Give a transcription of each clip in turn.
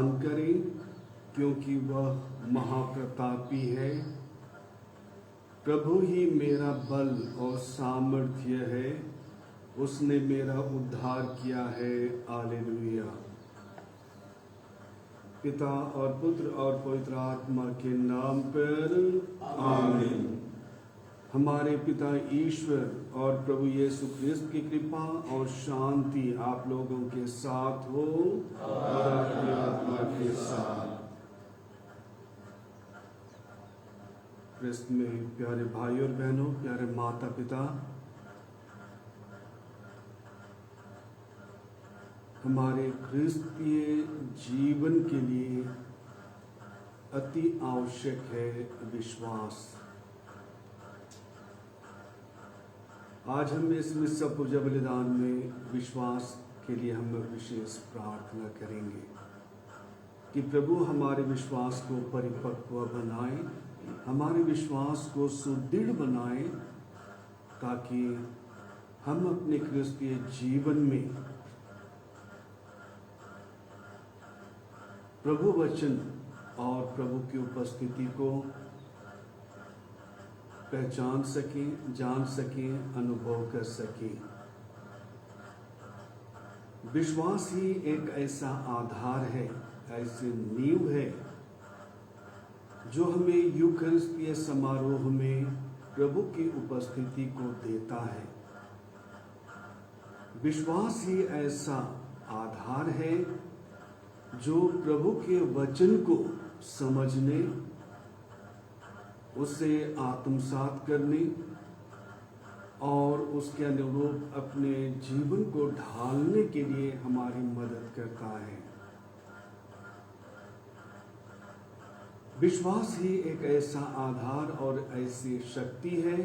प्रणाम करें, क्योंकि वह महाप्रतापी है। प्रभु ही मेरा बल और सामर्थ्य है, उसने मेरा उद्धार किया है। हालेलुया। पिता और पुत्र और पवित्र आत्मा के नाम पर आमीन। हमारे पिता ईश्वर और प्रभु यीशु क्रिस्त की कृपा और शांति आप लोगों के साथ हो और आपकी आत्मा के साथ। क्रिस्त में प्यारे भाई और बहनों, प्यारे माता पिता, हमारे क्रिस्तीय जीवन के लिए अति आवश्यक है विश्वास। आज हम इस मिस्सा पूजा बलिदान में विश्वास के लिए हम विशेष प्रार्थना करेंगे कि प्रभु हमारे विश्वास को परिपक्व बनाए, हमारे विश्वास को सुदृढ़ बनाए, ताकि हम अपने क्रिस्तीय जीवन में प्रभु वचन और प्रभु की उपस्थिति को पहचान सकें, जान सकें, अनुभव कर सकें। विश्वास ही एक ऐसा आधार है, ऐसी नींव है जो हमें यूकरिस्तीय समारोह में प्रभु की उपस्थिति को देता है। विश्वास ही ऐसा आधार है जो प्रभु के वचन को समझने, उसे आत्मसात करने और उसके अनुरूप अपने जीवन को ढालने के लिए हमारी मदद करता है। विश्वास ही एक ऐसा आधार और ऐसी शक्ति है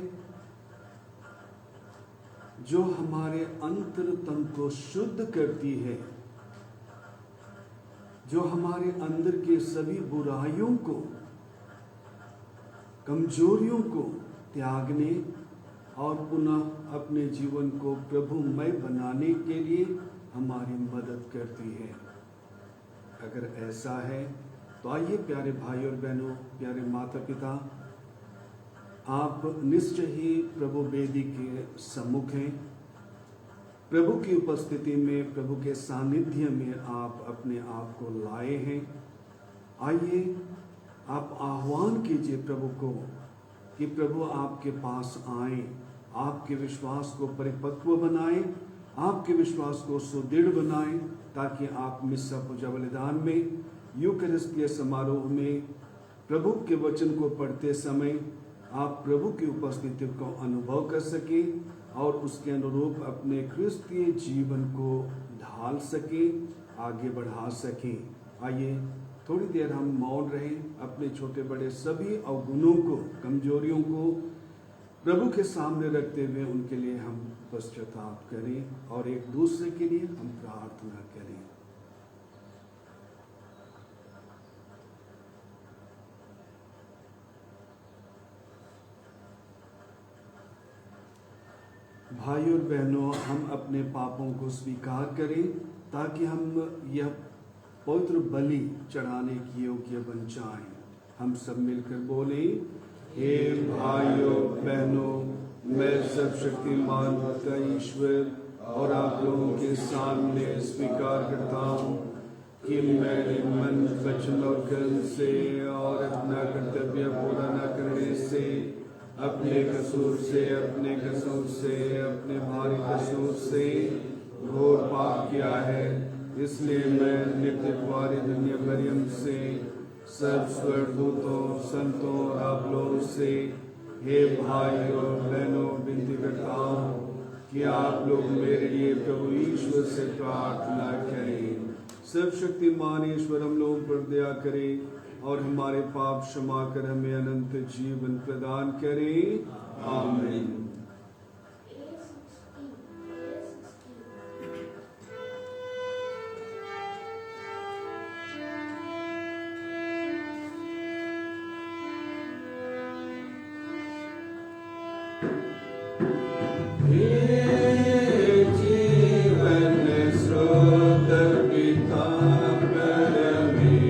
जो हमारे अंतरतम को शुद्ध करती है, जो हमारे अंदर के सभी बुराइयों को, कमजोरियों को त्यागने और पुनः अपने जीवन को प्रभुमय बनाने के लिए हमारी मदद करती है। अगर ऐसा है तो आइए प्यारे भाई और बहनों, प्यारे माता पिता, आप निश्चय ही प्रभु वेदी के सम्मुख हैं। प्रभु की उपस्थिति में, प्रभु के सानिध्य में आप अपने आप को लाए हैं। आइए आप आह्वान कीजिए प्रभु को कि प्रभु आपके पास आए, आपके विश्वास को परिपक्व बनाएं, आपके विश्वास को सुदृढ़ बनाएं, ताकि आप मिस्सा पूजा बलिदान में, यूकरिस्तीय समारोह में प्रभु के वचन को पढ़ते समय आप प्रभु की उपस्थिति को अनुभव कर सकें और उसके अनुरूप अपने क्रिस्तीय जीवन को ढाल सकें, आगे बढ़ा सकें। आइए थोड़ी देर हम मौन रहें, अपने छोटे बड़े सभी अवगुणों को, कमजोरियों को प्रभु के सामने रखते हुए उनके लिए हम पश्चाताप करें और एक दूसरे के लिए हम प्रार्थना करें। भाई और बहनों, हम अपने पापों को स्वीकार करें ताकि हम यह पवित्र बलि चढ़ाने की योग्य बन जाएं। हम सब मिलकर बोले, हे भाइयों बहनों, मैं सर्वशक्तिमान पिता ईश्वर और आप लोगों के सामने स्वीकार करता हूँ कि मैंने मन, वचन और कर्म से और अपना कर्तव्य पूरा न करने से, अपने कसूर से, अपने भारी कसूर से घोर पाप किया है। इसलिए मैं नित्य कुंवारी दुनिया मरियम से, सब स्वर्गदूतों, संतों और आप लोगों से, हे भाई और बहनों, विनती करता हूँ कि आप लोग मेरे लिए प्रभु ईश्वर से प्रार्थना करें। सर्वशक्तिमान ईश्वर हम लोगों पर दया करे और हमारे पाप क्षमा कर हमें अनंत जीवन प्रदान करे। आमीन। जीवन स्रोत पिता परमेश्वर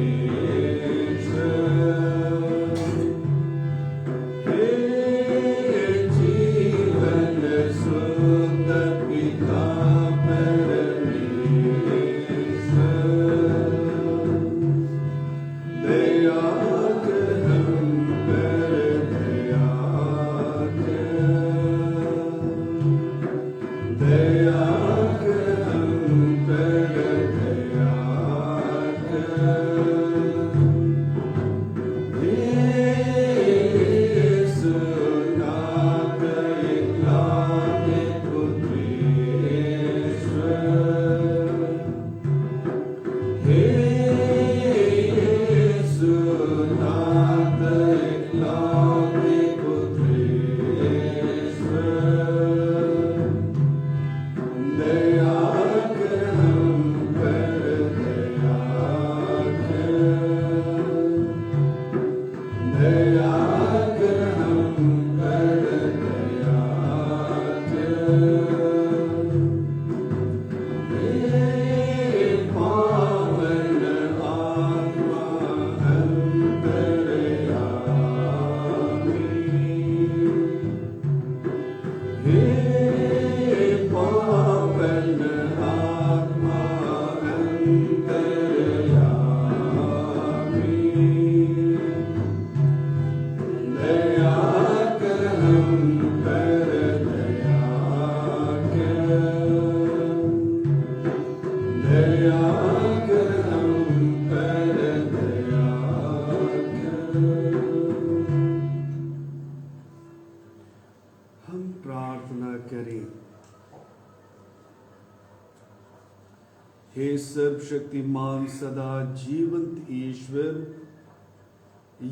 सर्वशक्तिमान सदा जीवंत ईश्वर,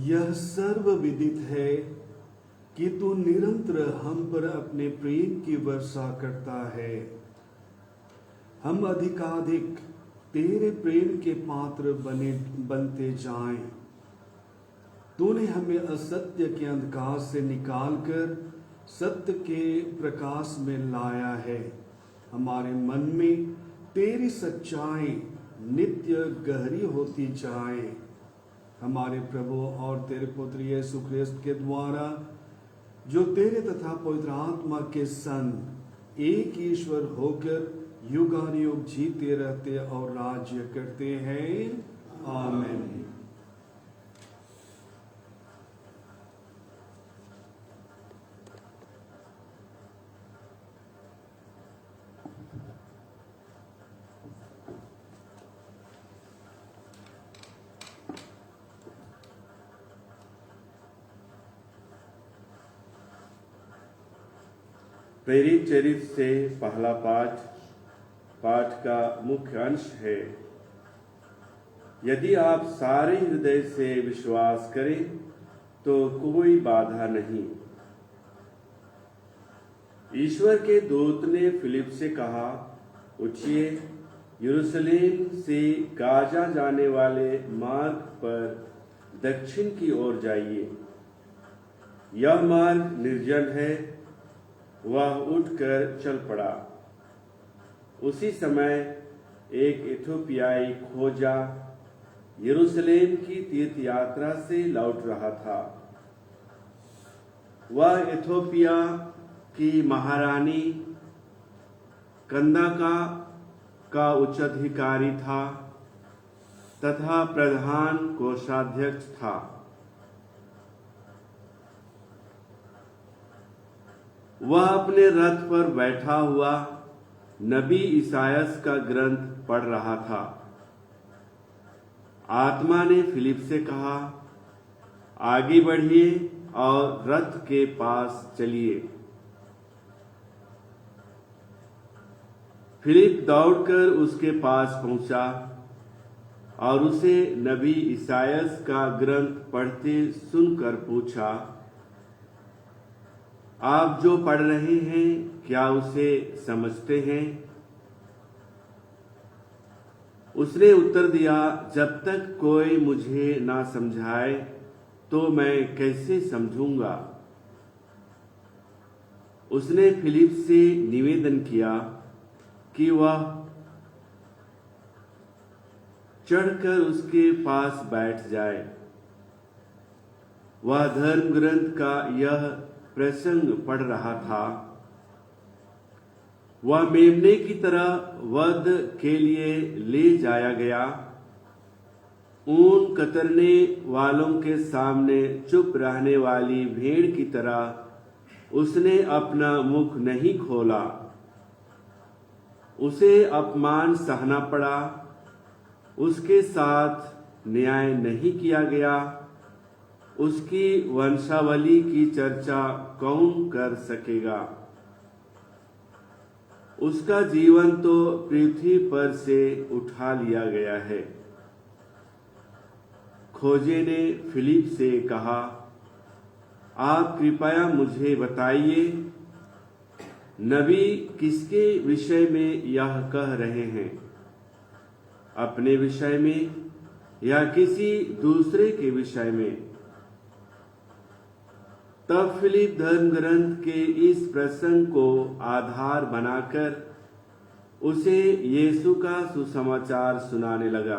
यह सर्वविदित है कि तू निरंतर हम पर अपने प्रेम की वर्षा करता है। हम अधिकाधिक तेरे प्रेम के पात्र बनते जाएं। तूने हमें असत्य के अंधकार से निकालकर सत्य के प्रकाश में लाया है। हमारे मन में तेरी सच्चाई नित्य गहरी होती जाए। हमारे प्रभु और तेरे पुत्र यीशु ख्रिस्त के द्वारा, जो तेरे तथा पवित्र आत्मा के संग एक ईश्वर होकर युगानुयुग जीते रहते और राज्य करते हैं। आमीन। प्रेरित चरित्र से पहला पाठ का मुख्य अंश है। यदि आप सारे हृदय से विश्वास करें तो कोई बाधा नहीं। ईश्वर के दूत ने फिलिप से कहा, उठिए, यरूशलेम से गाजा जाने वाले मार्ग पर दक्षिण की ओर जाइए। यह मार्ग निर्जन है। वह उठकर चल पड़ा। उसी समय एक इथोपियाई खोजा यरूशलेम की तीर्थ यात्रा से लौट रहा था। वह इथोपिया की महारानी कंदाका का उच्चाधिकारी था तथा प्रधान कोषाध्यक्ष था। वह अपने रथ पर बैठा हुआ नबी ईसायास का ग्रंथ पढ़ रहा था। आत्मा ने फिलिप से कहा, आगे बढ़िए और रथ के पास चलिए। फिलिप दौड़कर उसके पास पहुंचा और उसे नबी ईसायास का ग्रंथ पढ़ते सुनकर पूछा, आप जो पढ़ रहे हैं क्या उसे समझते हैं? उसने उत्तर दिया, जब तक कोई मुझे ना समझाए तो मैं कैसे समझूंगा। उसने फिलिप से निवेदन किया कि वह चढ़कर उसके पास बैठ जाए। वह धर्म ग्रंथ का यह प्रसंग पढ़ रहा था। वह मेमने की तरह वध के लिए ले जाया गया। ऊन कतरने वालों के सामने चुप रहने वाली भेड़ की तरह उसने अपना मुख नहीं खोला। उसे अपमान सहना पड़ा। उसके साथ न्याय नहीं किया गया। उसकी वंशावली की चर्चा कौन कर सकेगा? उसका जीवन तो पृथ्वी पर से उठा लिया गया है। खोजे ने फिलिप से कहा, आप कृपया मुझे बताइए, नबी किसके विषय में यह कह रहे हैं? अपने विषय में या किसी दूसरे के विषय में? तब फिलिप धर्म ग्रंथ के इस प्रसंग को आधार बनाकर उसे यीशु का सुसमाचार सुनाने लगा।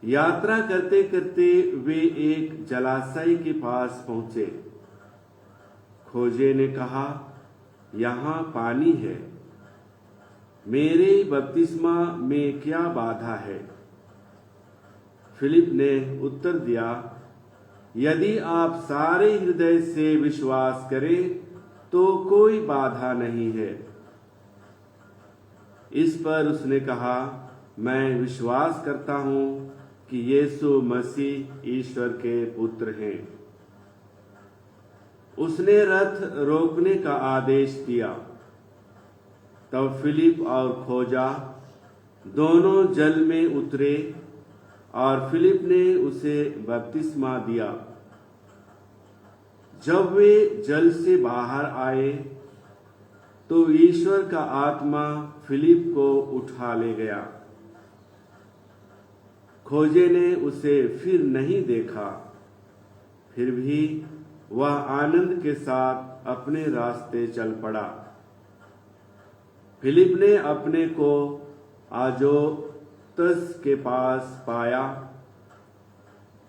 यात्रा करते करते वे एक जलाशय के पास पहुंचे। खोजे ने कहा, यहाँ पानी है, मेरे बपतिस्मा में क्या बाधा है? फिलिप ने उत्तर दिया, यदि आप सारे हृदय से विश्वास करें तो कोई बाधा नहीं है। इस पर उसने कहा, मैं विश्वास करता हूं कि यीशु मसीह ईश्वर के पुत्र हैं। उसने रथ रोकने का आदेश दिया। तब फिलिप और खोजा दोनों जल में उतरे और फिलिप ने उसे बपतिस्मा दिया। जब वे जल से बाहर आए तो ईश्वर का आत्मा फिलिप को उठा ले गया। खोजे ने उसे फिर नहीं देखा, फिर भी वह आनंद के साथ अपने रास्ते चल पड़ा। फिलिप ने अपने को आजोतस के पास पाया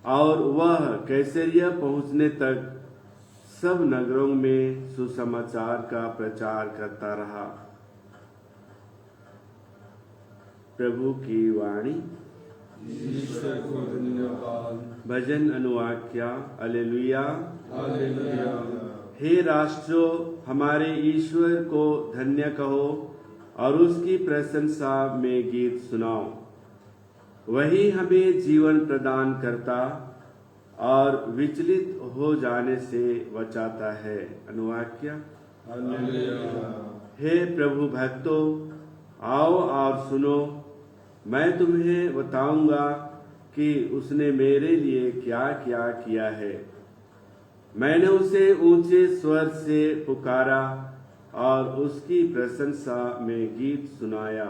और वह कैसरिया पहुंचने तक सब नगरों में सुसमाचार का प्रचार करता रहा। प्रभु की वाणी। ईश्वर को धन्यवाद। भजन अनुवाक्या। हालेलुया। हालेलुया। हे राष्ट्रों, हमारे ईश्वर को धन्य कहो और उसकी प्रशंसा में गीत सुनाओ। वही हमें जीवन प्रदान करता और विचलित हो जाने से बचाता है। अनुवाक्या। हालेलुया। हे प्रभु भक्तों, आओ और सुनो। मैं तुम्हें बताऊंगा कि उसने मेरे लिए क्या क्या किया है। मैंने उसे ऊंचे स्वर से पुकारा और उसकी प्रशंसा में गीत सुनाया।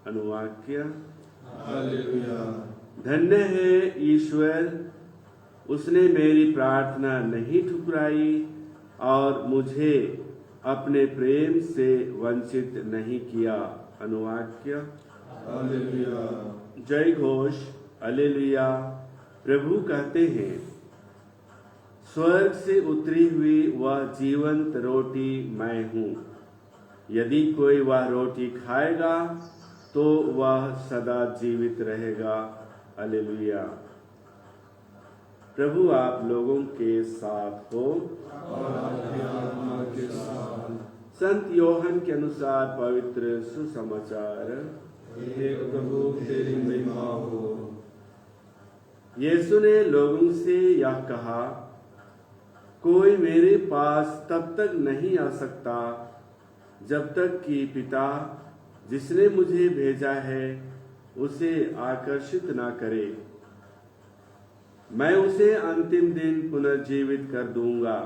अनुवाक्य। हालेलुया। धन्य है ईश्वर, उसने मेरी प्रार्थना नहीं ठुकराई और मुझे अपने प्रेम से वंचित नहीं किया। अनुवाक्य। हालेलुया। जय घोष। हालेलुया। प्रभु कहते हैं, स्वर्ग से उतरी हुई वह जीवंत रोटी मैं हूँ। यदि कोई वह रोटी खाएगा तो वह सदा जीवित रहेगा। हालेलुया। प्रभु आप लोगों के साथ हो और आपके आत्मा के साथ। संत योहन के अनुसार पवित्र सुसमाचार। हे प्रभु, तेरी महिमा हो। यीशु ने लोगों से यह कहा, कोई मेरे पास तब तक नहीं आ सकता जब तक कि पिता जिसने मुझे भेजा है उसे आकर्षित ना करे। मैं उसे अंतिम दिन पुनर्जीवित कर दूंगा।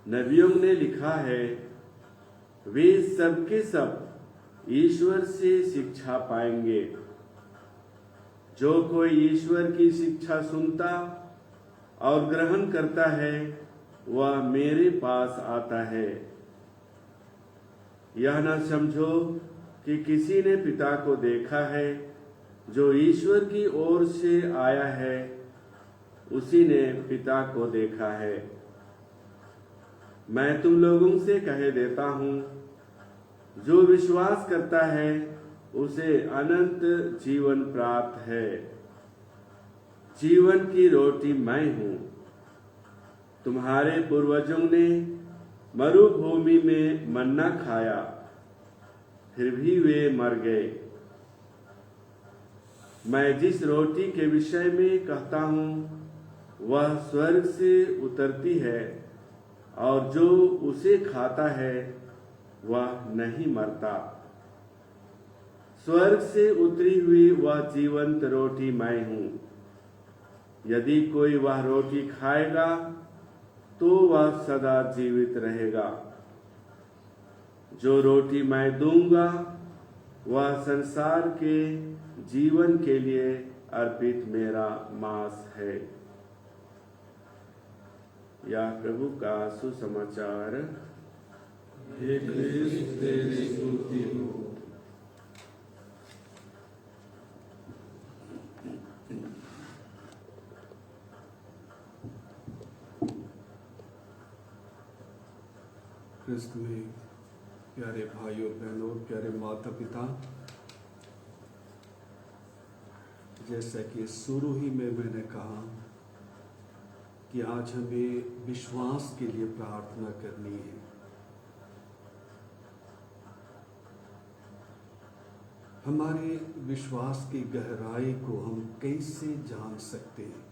नबियों ने लिखा है, वे सबके सब ईश्वर से शिक्षा पाएंगे। जो कोई ईश्वर की शिक्षा सुनता और ग्रहण करता है वह मेरे पास आता है। यह न समझो कि किसी ने पिता को देखा है। जो ईश्वर की ओर से आया है उसी ने पिता को देखा है। मैं तुम लोगों से कह देता हूँ, जो विश्वास करता है उसे अनंत जीवन प्राप्त है। जीवन की रोटी मैं हूँ। तुम्हारे पूर्वजों ने मरुभूमि में मन्ना खाया, फिर भी वे मर गए। मैं जिस रोटी के विषय में कहता हूँ वह स्वर्ग से उतरती है और जो उसे खाता है वह नहीं मरता। स्वर्ग से उतरी हुई वह जीवंत रोटी मैं हूँ। यदि कोई वह रोटी खाएगा तो वह सदा जीवित रहेगा। जो रोटी मैं दूंगा वह संसार के जीवन के लिए अर्पित मेरा मांस है। यह प्रभु का सुसमाचार। हे क्रिस्त, तेरी स्तुति हो। क्रिस्त में प्यारे भाइयों बहनों, प्यारे माता पिता, जैसा कि शुरू ही में मैंने कहा कि आज हमें विश्वास के लिए प्रार्थना करनी है। हमारे विश्वास की गहराई को हम कैसे जान सकते हैं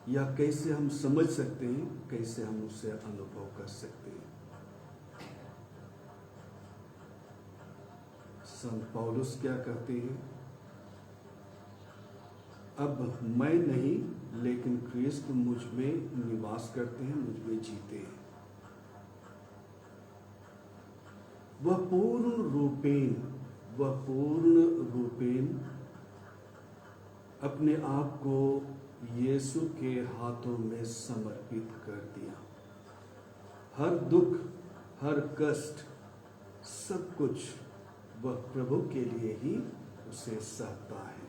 या कैसे हम समझ सकते हैं, कैसे हम उसे अनुभव कर सकते हैं। संत पौलुस क्या कहते हैं? अब मैं नहीं लेकिन क्रिस्त मुझ में निवास करते हैं, मुझ में जीते हैं। वह पूर्ण रूपेण अपने आप को यीशु के हाथों में समर्पित कर दिया। हर दुख, हर कष्ट, सब कुछ वह प्रभु के लिए ही उसे सहता है।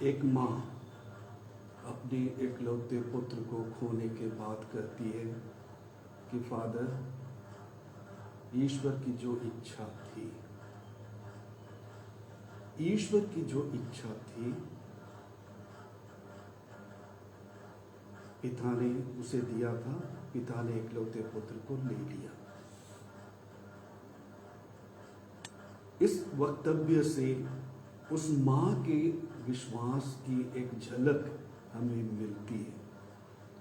एक माँ अपने इकलौते पुत्र को खोने के बाद कहती है कि फादर, ईश्वर की जो इच्छा थी, ईश्वर की जो इच्छा थी, पिता ने उसे दिया था, पिता ने इकलौते पुत्र को ले लिया। इस वक्तव्य से उस माँ के विश्वास की एक झलक हमें मिलती है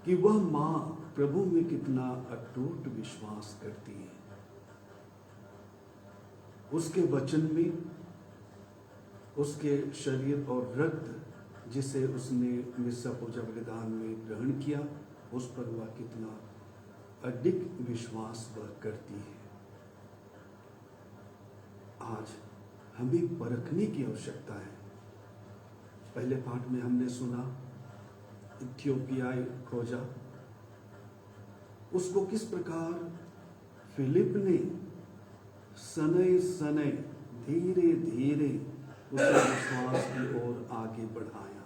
कि वह माँ प्रभु में कितना अटूट विश्वास करती है। उसके वचन में, उसके शरीर और रक्त जिसे उसने मिस्सा पूजा बलिदान में ग्रहण किया, उस पर वह कितना अडिग विश्वास वह करती है। आज हमें परखने की आवश्यकता है। पहले पाठ में हमने सुना इथियोपियाई खोजा, उसको किस प्रकार फिलिप ने सनय सनय धीरे धीरे उसे विश्वास की ओर आगे बढ़ाया,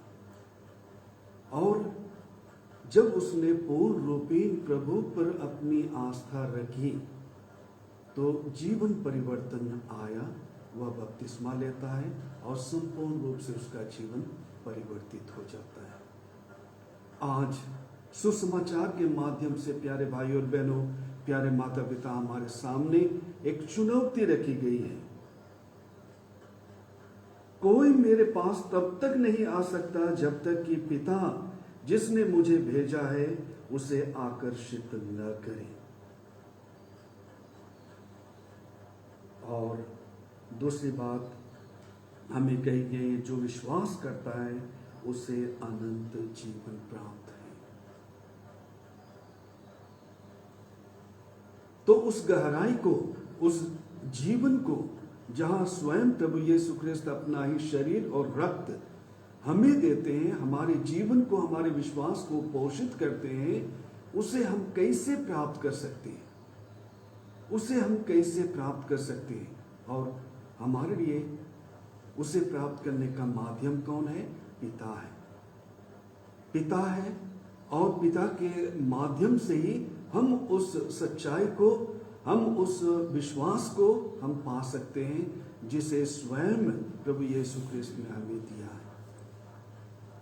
और जब उसने पूर्ण रूपेण प्रभु पर अपनी आस्था रखी तो जीवन परिवर्तन आया। वह बपतिस्मा लेता है और संपूर्ण रूप से उसका जीवन परिवर्तित हो जाता है। आज सुसमाचार के माध्यम से प्यारे भाई और बहनों, प्यारे माता पिता, हमारे सामने एक चुनौती रखी गई है। कोई मेरे पास तब तक नहीं आ सकता जब तक कि पिता जिसने मुझे भेजा है उसे आकर्षित न करे। और दूसरी बात हमें कही गई, जो विश्वास करता है उसे अनंत जीवन प्राप्त है। तो उस गहराई को, उस जीवन को, जहां स्वयं प्रभु यीशु ख्रिस्त अपना ही शरीर और रक्त हमें देते हैं, हमारे जीवन को, हमारे विश्वास को पोषित करते हैं, उसे हम कैसे प्राप्त कर सकते हैं? उसे हम कैसे प्राप्त कर सकते हैं? और हमारे लिए उसे प्राप्त करने का माध्यम कौन है? पिता है। पिता है, और पिता के माध्यम से ही हम उस सच्चाई को, हम उस विश्वास को हम पा सकते हैं जिसे स्वयं प्रभु यीशु ख्रिस्त ने हमें दिया है।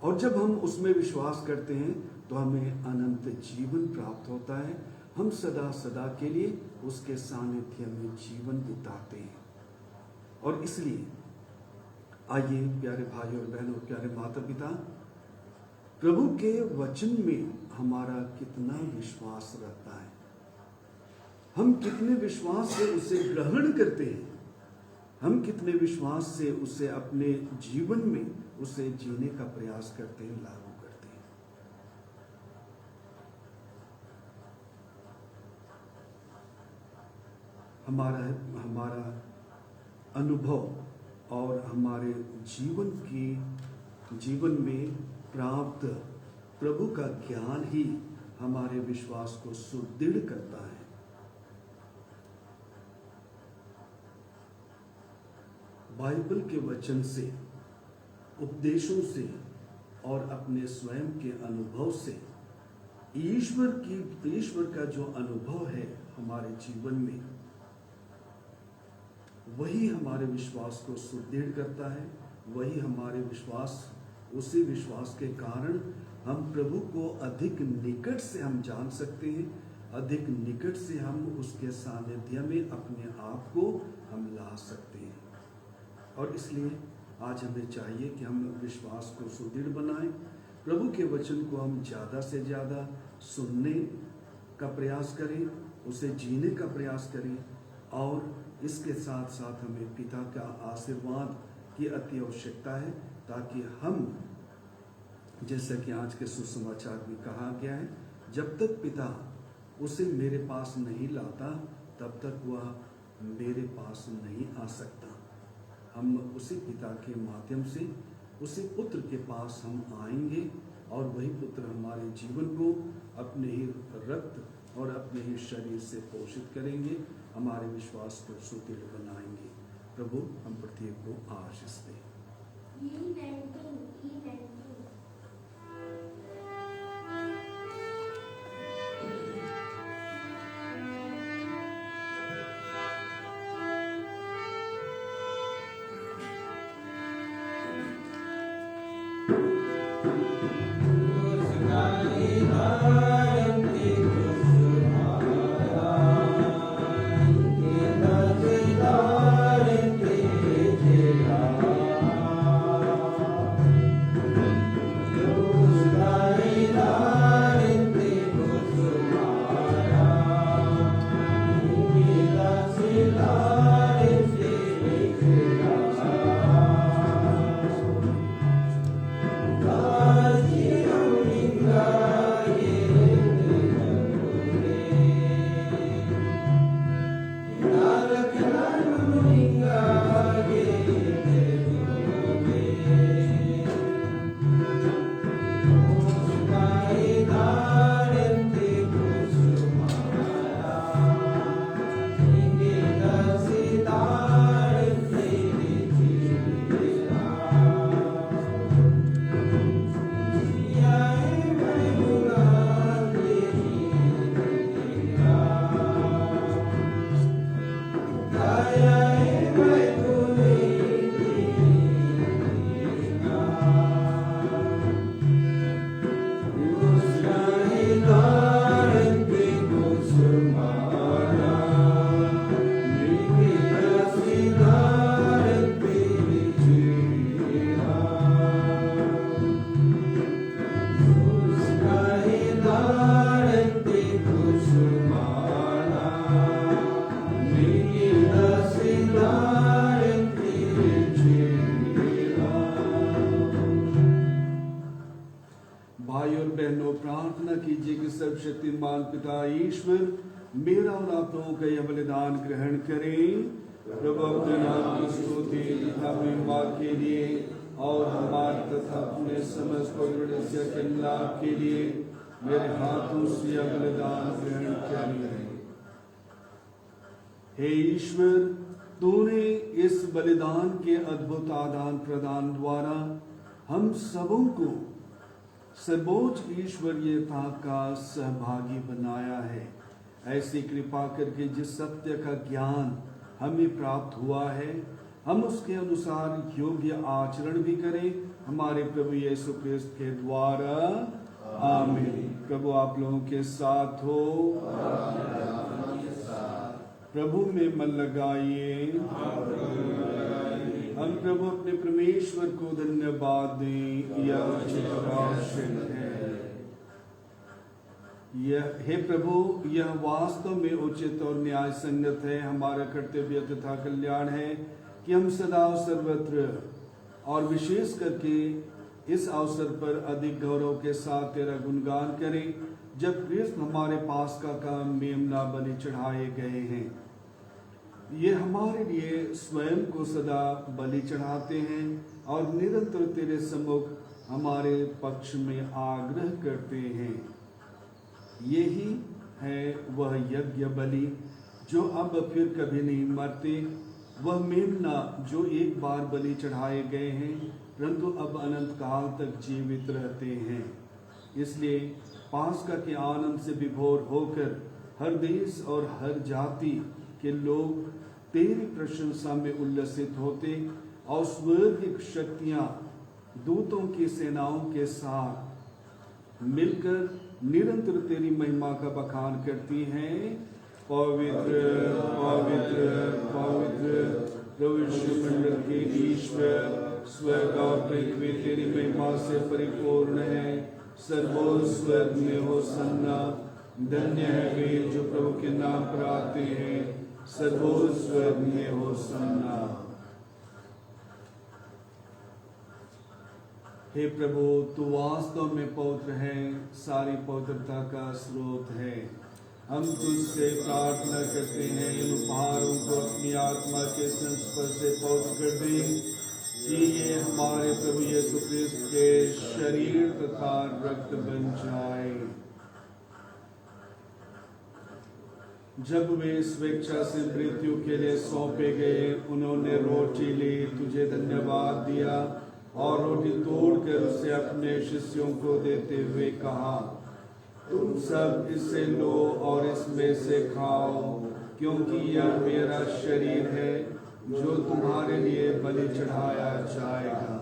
और जब हम उसमें विश्वास करते हैं तो हमें अनंत जीवन प्राप्त होता है। हम सदा सदा के लिए उसके सानिध्य में जीवन बिताते हैं। और इसलिए आइए प्यारे भाई और बहनों, प्यारे माता पिता, प्रभु के वचन में हमारा कितना विश्वास रहता है, हम कितने विश्वास से उसे ग्रहण करते हैं, हम कितने विश्वास से उसे अपने जीवन में उसे जीने का प्रयास करते हैं, लागू करते हैं। हमारा अनुभव और हमारे जीवन में प्राप्त प्रभु का ज्ञान ही हमारे विश्वास को सुदृढ़ करता है। बाइबल के वचन से, उपदेशों से और अपने स्वयं के अनुभव से ईश्वर का जो अनुभव है हमारे जीवन में, वही हमारे विश्वास को सुदृढ़ करता है। वही हमारे उसी विश्वास के कारण हम प्रभु को अधिक निकट से हम जान सकते हैं, अधिक निकट से हम उसके सानिध्य में अपने आप को हम ला सकते हैं। और इसलिए आज हमें चाहिए कि हम विश्वास को सुदृढ़ बनाएं, प्रभु के वचन को हम ज़्यादा से ज़्यादा सुनने का प्रयास करें, उसे जीने का प्रयास करें, और इसके साथ साथ हमें पिता का आशीर्वाद की अति आवश्यकता है, ताकि हम, जैसा कि आज के सुसमाचार में कहा गया है, जब तक पिता उसे मेरे पास नहीं लाता तब तक वह मेरे पास नहीं आ सकता। हम उसी पिता के माध्यम से उसी पुत्र के पास हम आएंगे और वही पुत्र हमारे जीवन को अपने ही रक्त और अपने ही शरीर से पोषित करेंगे, हमारे विश्वास को सुदृढ़ बनाएंगे। प्रभु हम प्रत्येक को आशीष दे। सर्वशक्तिमान पिता ईश्वर मेरा और आप लोगों का यह बलिदान ग्रहण करें। प्रभु अपने नाम की स्तुति तथा महिमा के लिए और हमारे तथा अपने समस्त पवित्र के लाभ के लिए मेरे हाथों से यह बलिदान ग्रहण करें। हे ईश्वर, तूने इस बलिदान के अद्भुत आदान प्रदान द्वारा हम सबों को सर्वोच्च ईश्वरीयता का सहभागी बनाया है। ऐसी कृपा करके जिस सत्य का ज्ञान हमें प्राप्त हुआ है, हम उसके अनुसार योग्य आचरण भी करें, हमारे प्रभु यीशु क्रिस्त के द्वारा। आमीन। प्रभु आप लोगों के साथ हो। प्रभु में मन लगाइए। हम प्रभु अपने परमेश्वर को धन्यवाद दें। यह उचित और आवश्यक है। हे प्रभु, यह वास्तव में उचित और न्याय संगत है, हमारा कर्तव्य तथा कल्याण है कि हम सदा सर्वत्र और विशेष करके इस अवसर पर अधिक गौरव के साथ तेरा गुणगान करें, जब कृष्ण हमारे पास का काम मेमना बलि चढ़ाए गए हैं। ये हमारे लिए स्वयं को सदा बलि चढ़ाते हैं और निरंतर तेरे सम्मुख हमारे पक्ष में आग्रह करते हैं। यही है वह यज्ञ बलि जो अब फिर कभी नहीं मरते, वह मेमना जो एक बार बलि चढ़ाए गए हैं परंतु अब अनंत काल तक जीवित रहते हैं। इसलिए पास्का के आनंद से विभोर होकर हर देश और हर जाति के लोग तेरी प्रशंसा में उल्लसित होते और स्वर्गीय शक्तियां दूतों की सेनाओं के साथ मिलकर निरंतर तेरी महिमा का बखान करती हैं। पवित्र पवित्र पवित्र प्रभु मंडल के ईश्वर, स्वर्ग और पृथ्वी तेरी महिमा से परिपूर्ण है। सर्वोच्च स्वर्ग में होसन्ना, धन्य है वे जो प्रभु के नाम पर आते हैं। सर्वोस्वर में होसन्ना। हे प्रभु, तू वास्तव में पवित्र है, सारी पवित्रता का स्रोत है। हम तुझसे प्रार्थना करते हैं, इन उपहारों को अपनी आत्मा के संस्पर्श से पवित्र कर दे, कि ये हमारे प्रभु यीशु क्रिस्त के शरीर तथा रक्त बन जाए। जब वे स्वेच्छा से मृत्यु के लिए सौंपे गए, उन्होंने रोटी ली, तुझे धन्यवाद दिया और रोटी तोड़कर उसे अपने शिष्यों को देते हुए कहा, तुम सब इससे लो और इसमें से खाओ, क्योंकि यह मेरा शरीर है जो तुम्हारे लिए बलि चढ़ाया जाएगा।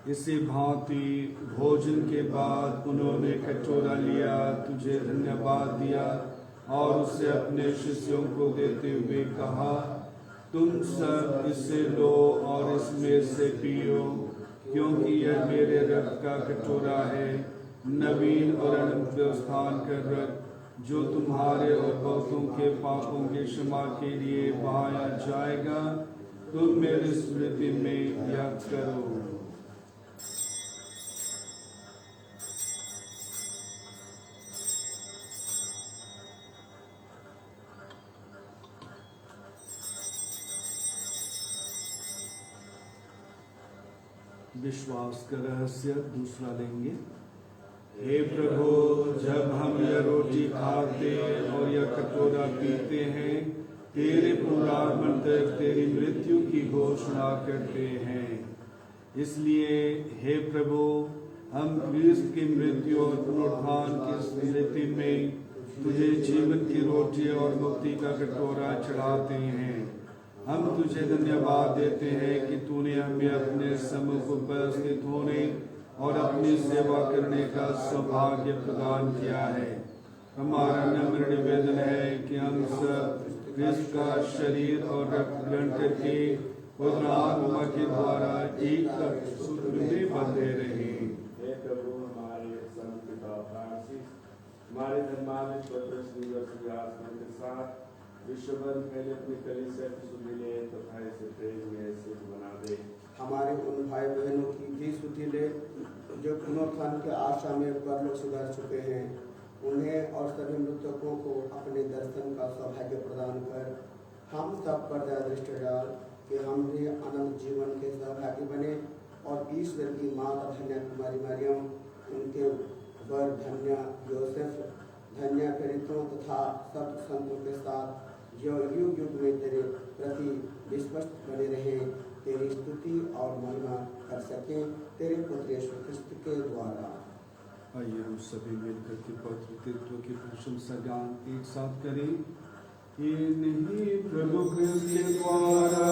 इसी भांति भोजन के बाद उन्होंने कटोरा लिया, तुझे धन्यवाद दिया और उसे अपने शिष्यों को देते हुए कहा, तुम सब इससे लो और इसमें से पियो, क्योंकि यह मेरे रक्त का कटोरा है, नवीन और अनंत व्यवस्थान का रक्त, जो तुम्हारे और बहुतों के पापों के क्षमा के लिए बहाया जाएगा। तुम मेरी स्मृति में याद करो। विश्वास का रहस्य दूसरा लेंगे। हे प्रभु, जब हम यह रोटी खाते और यह कटोरा पीते हैं, तेरे पुनरुत्थान तक तेरी मृत्यु की घोषणा करते हैं। इसलिए हे प्रभु, हम क्रिस्त की मृत्यु और पुनरुत्थान की स्मृति में तुझे जीवन की रोटी और मुक्ति का कटोरा चढ़ाते हैं। हम तुझे धन्यवाद देते हैं कि तूने हमें अपने सम्मुख उपस्थित होने और अपनी सेवा करने का सौभाग्य प्रदान किया है। हमारा नम्र निवेदन है कि हम सब क्रिस्त का शरीर और रक्त ग्रहण करके पवित्र आत्मा के द्वारा एक सूत्र में बंधे रहें। हे प्रभु, हमारे संत पिता फ्रांसिस, हमारे धर्मात्मा पत्र सिंहासन के साथ विश्व भर पहले अपनी कलीसिया की सुधि ले तथा इसे प्रेम में सिद्ध बना दे। हमारे उन भाई बहनों की भी सुधि ले जो पुनरुत्थान की आशा में परलोक सुधर चुके हैं, उन्हें और सभी मृतकों को अपने दर्शन का सौभाग्य प्रदान कर हम सब पर दया दृष्टि डाल कि हम भी अनंत जीवन के सहभागी बने और ईश्वर की माता धन्य कुमारी मरियम, उनके वर धन्य योसेफ, धन्य प्रेरितों तथा सब संतों के साथ जो युग युग में तेरे प्रति विश्वस्त बने रहे, तेरी स्तुति और महिमा कर सके तेरे पुत्र यीशु क्रिस्त के द्वारा। आइए हम सभी मिलकर के पवित्र की प्रशंसा गान एक साथ करें। ये नहीं प्रभु क्रिस्त के द्वारा,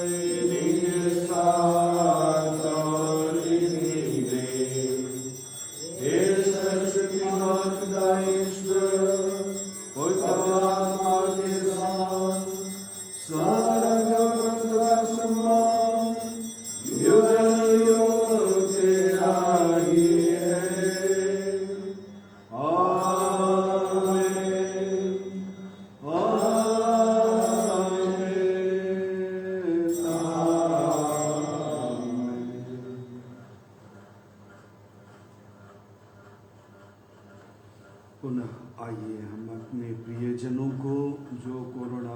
इन्हीं साथ और इन्हीं में, हे सर्वशक्तिमान खुदा ईश्वर, पवित्र आत्मा के साथ सारा गौरव तथा सम्मान युग तेरा ही है। आमीन, आमीन। पुनः आइए हम अपने प्रियजनों को जो कोरोना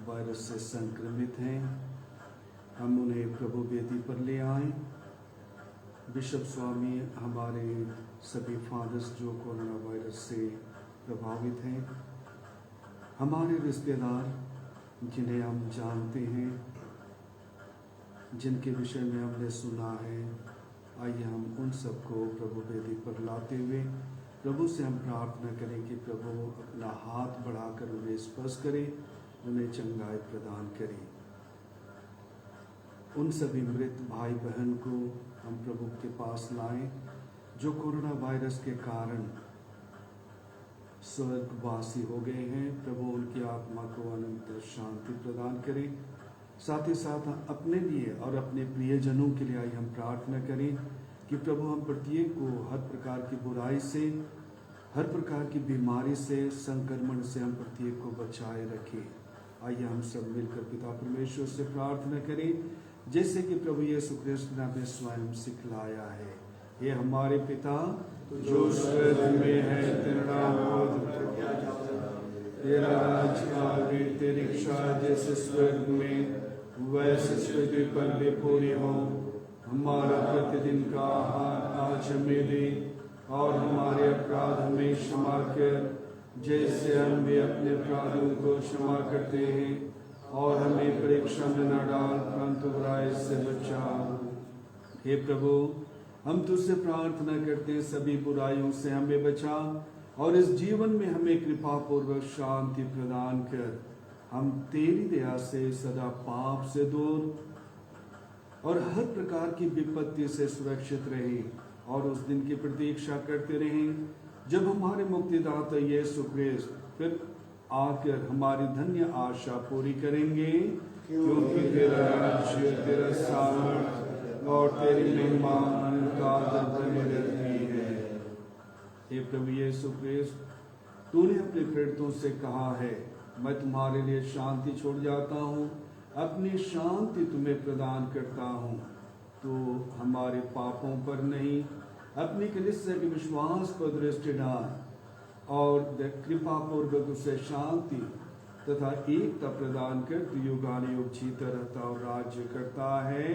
वायरस से संक्रमित हैं, हम उन्हें प्रभु वेदी पर ले आए। बिशप स्वामी, हमारे सभी फादर्स जो कोरोना वायरस से प्रभावित हैं, हमारे रिश्तेदार जिन्हें हम जानते हैं, जिनके विषय में हमने सुना है, आइए हम उन सबको प्रभु वेदी पर लाते हुए प्रभु से हम प्रार्थना करें कि प्रभु अपना हाथ बढ़ाकर उन्हें स्पर्श करें, उन्हें चंगाई प्रदान करें। उन सभी मृत भाई बहन को हम प्रभु के पास लाएं जो कोरोना वायरस के कारण स्वर्गवासी हो गए हैं। प्रभु उनकी आत्मा को अनंत शांति प्रदान करें। साथ ही साथ अपने लिए और अपने प्रियजनों के लिए आइए हम प्रार्थना करें कि प्रभु हम प्रत्येक को हर प्रकार की बुराई से, हर प्रकार की बीमारी से, संक्रमण से हम प्रत्येक को बचाए रखें। आइए हम सब मिलकर पिता परमेश्वर से प्रार्थना करें, जैसे कि प्रभु यीशु ख्रिस्त ने हमें स्वयं सिखलाया है। ये हमारे पिता जो स्वर्ग में है, तेरा नाम पवित्र जाए, तेरा राज्य आवे, तेरी इच्छा जैसे स्वर्ग में वैसे पृथ्वी पर भी पूरी हो। हमारा प्रतिदिन का आहार आज हमें दे, और हमारे अपराध हमें क्षमा कर, जैसे हम भी अपने अपराधों को क्षमा करते हैं, और हमें परीक्षा में न डाल, परंतु बुराई से बचा। हे प्रभु, हम तुझसे प्रार्थना करते हैं, सभी बुराइयों से हमें बचा, और इस जीवन में हमें कृपा पूर्वक शांति प्रदान कर। हम तेरी दया से सदा पाप से दूर और हर प्रकार की विपत्ति से सुरक्षित रहे, और उस दिन की प्रतीक्षा करते रहें जब हमारे मुक्तिदाता यीशु ख्रिस्त फिर आकर हमारी धन्य आशा पूरी करेंगे, क्योंकि तेरा राज्य, तेरा सामर्थ और तेरी महिमा अनंत बनी रहती है। हे प्रभु यीशु ख्रिस्त, तूने अपने प्रेरितों से कहा है, मैं तुम्हारे लिए शांति छोड़ जाता हूँ, अपनी शांति तुम्हें प्रदान करता हूँ। तो हमारे पापों पर नहीं, अपनी कलीसिया के विश्वास पर दृष्टि डाल, और कृपा पूर्वक उसे शांति तथा एकता प्रदान कर तू युगानुयुग जीता रहता और राज्य करता है।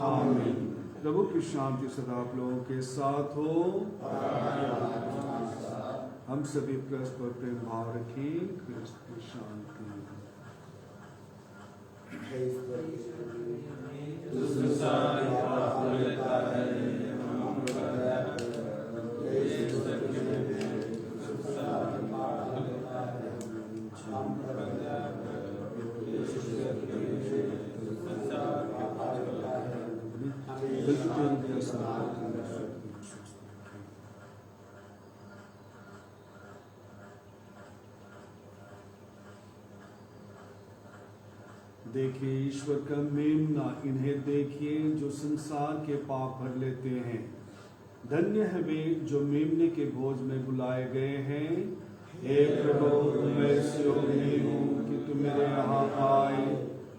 आमीन। प्रभु की शांति सदा आप लोगों के साथ हो। हम सभी परस्पर प्रेम भाव रखें। क्रिस्त की शांति। देखिए ईश्वर का मेमना, इन्हें देखिए जो संसार के पाप भर लेते हैं। धन्य है वे जो मेमने के भोज में बुलाए गए हैं। हे प्रभु, मैं इस योग्य नहीं हूँ कि तुम मेरे यहाँ आए,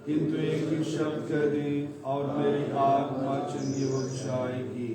किंतु एक ही शब्द कह दे और मेरी आत्मा चंगी हो जाएगी।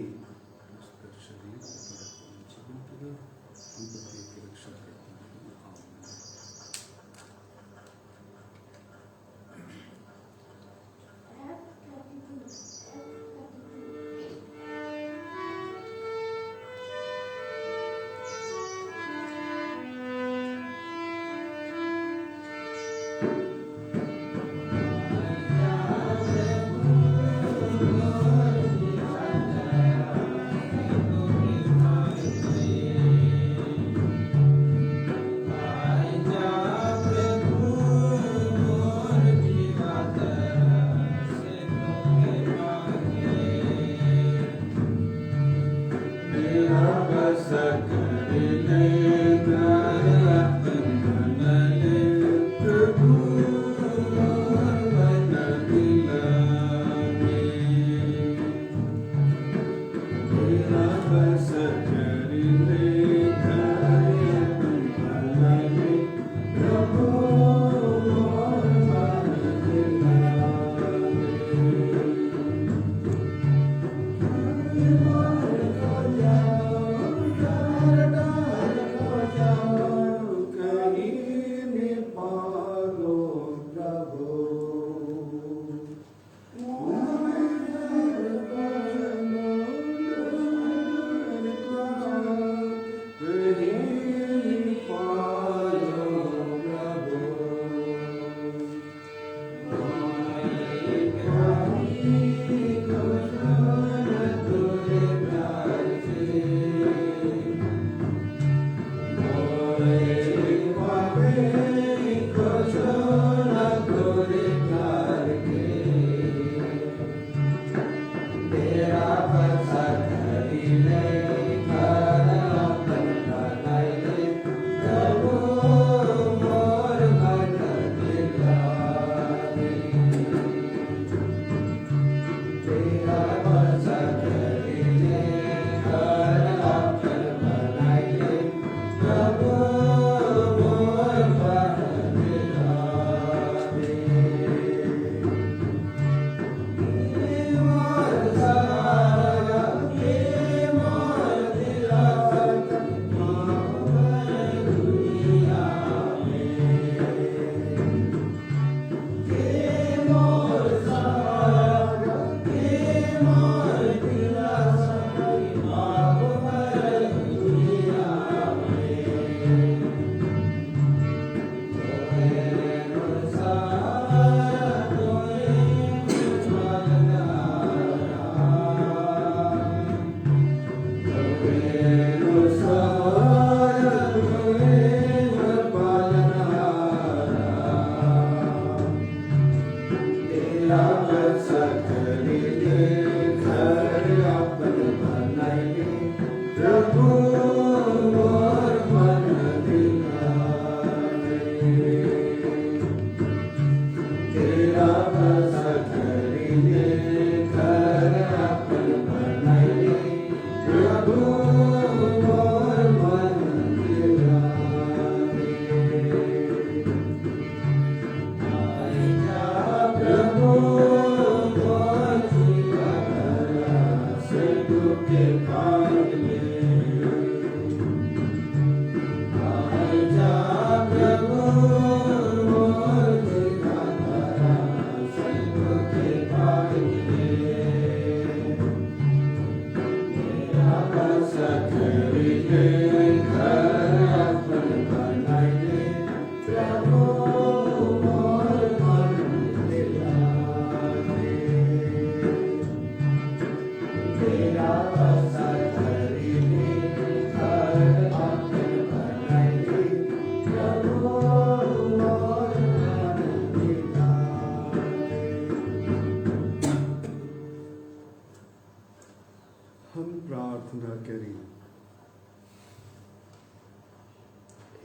हम प्रार्थना करें।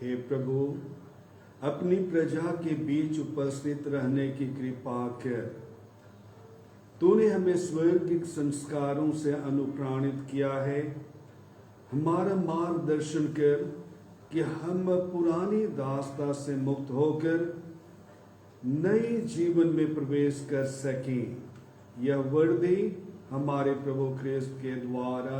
हे प्रभु, अपनी प्रजा के बीच उपस्थित रहने की कृपा कर। तूने हमें स्वर्गिक संस्कारों से अनुप्राणित किया है। हमारा मार्गदर्शन कर कि हम पुरानी दास्ता से मुक्त होकर नए जीवन में प्रवेश कर सकें। यह वर्दी हमारे प्रभु ख्रिस्त के द्वारा,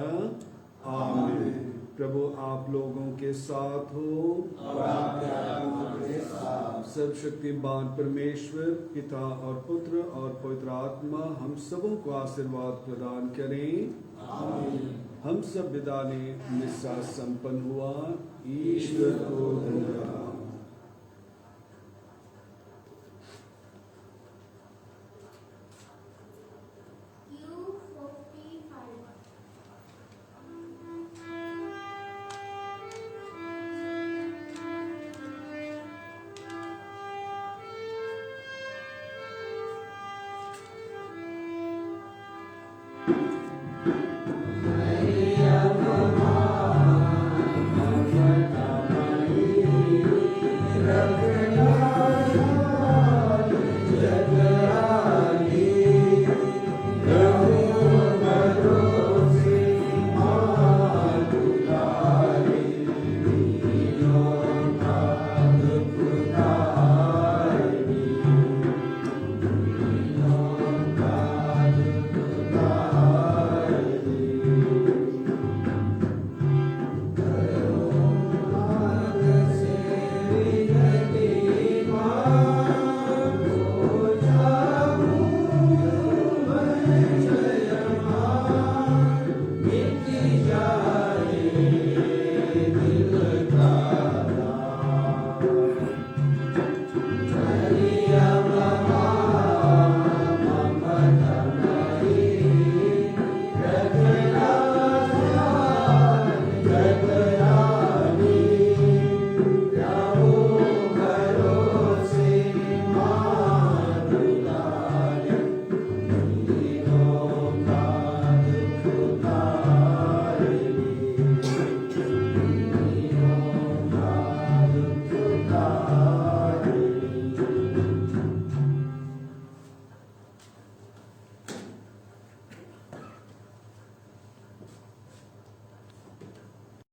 आमीन। प्रभु आप लोगों के साथ हो और आपके आत्मा के साथ। सर्वशक्तिमान परमेश्वर पिता और पुत्र और पवित्र आत्मा हम सबों को आशीर्वाद प्रदान करें, आमीन। हम सब विदा ने मिस्सा संपन्न हुआ। ईश्वर को धन्यवाद।